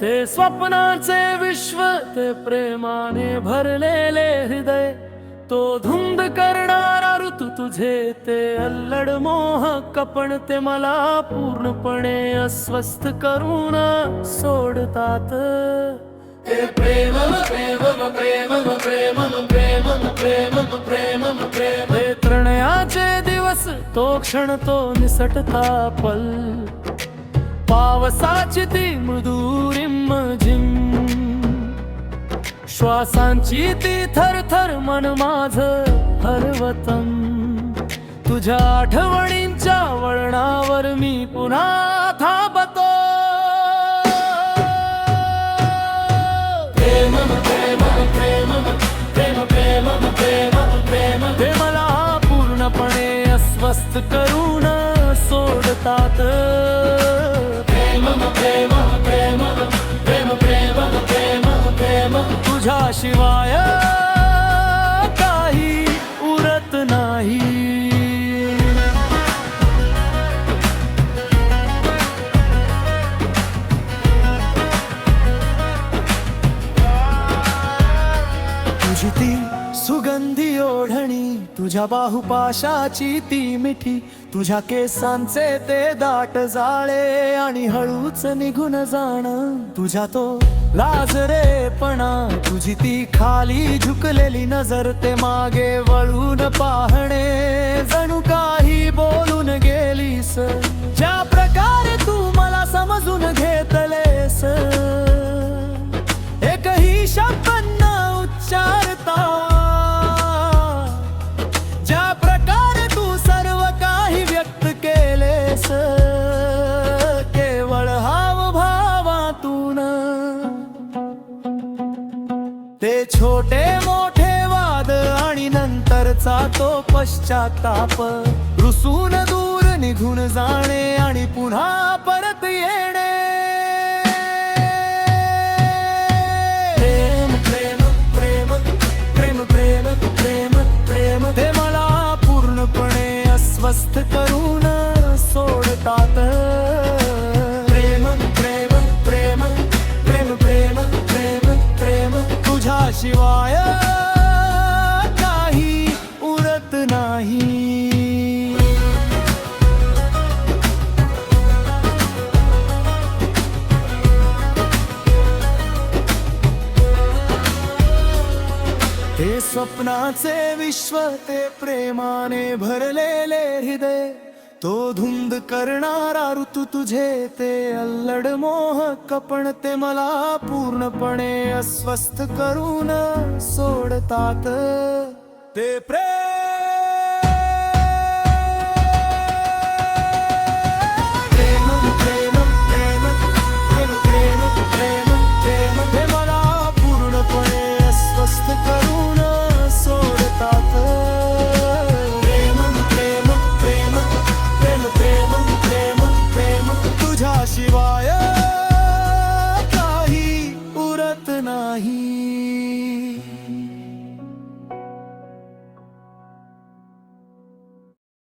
ते स्वप्नाचे विश्व, ते प्रेमाने भरलेले हृदय, तो धुंद करणारा ऋतू तुझे, ते अल्लड मोहक पण ते मला पूर्णपणे अस्वस्थ करून सोडतात. ते प्रेम प्रेम प्रेम प्रेम प्रेम प्रेम प्रेम प्रेम, ते प्रणयाचे दिवस, तो क्षण, तो निसटता पल, पावसाची ती मृदू रिमझिम, श्वासांची ती थरथर, मन माझं हरवतं, तुझ्या आठवणींच्या वळणावर मी पुन्हा थांबतो. प्रेम प्रेम प्रेम प्रेम प्रेम प्रेम प्रेम, ते मला पूर्णपणे अस्वस्थ करून सोडतात. प्रेम प्रेम प्रेम प्रेम प्रेम प्रेम प्रेम, तुझ्याशिवाय काही उरत नाही. तुझी ती सुगंधी ओढणी, तुझ्या बाहुपाशाची ती मिठी, तुझ्या केसांचे ते दाट जाळे आणि हळूच निघून जाणं, तुझ्या तो लाजरेपणा, तुझी ती खाली झुकलेली नजर, ते मागे वळून पाहणे, जणू काही बोलून गेलीस, ज्या प्रकारे तू मला समजून घेतलेस, एकही शब्द न उच्चारता, ज्या प्रकारे तू सर्व काही व्यक्त केलेस, केवळ हावभावातून. ते छोटे मोठे वाद आणि नंतरचा तो पश्चाताप, रुसून दूर निघून जाणे आणि पुन्हा परत येणे. प्रेम प्रेम प्रेम प्रेम प्रेम प्रेम, ते मला पूर्णपणे अस्वस्थ करून सोडतात. प्रेम प्रेम प्रेम प्रेम प्रेम प्रेम प्रेम, तुझ्याशिवाय काही उरत नाही. ते स्वप्नाचे विश्व, ते प्रेमाने भरलेले हृदय, तो धुंद करणारा ऋतू तुझे, ते अल्लड मोहक पण ते मला पूर्णपणे अस्वस्थ करून सोडतात. ते प्रेम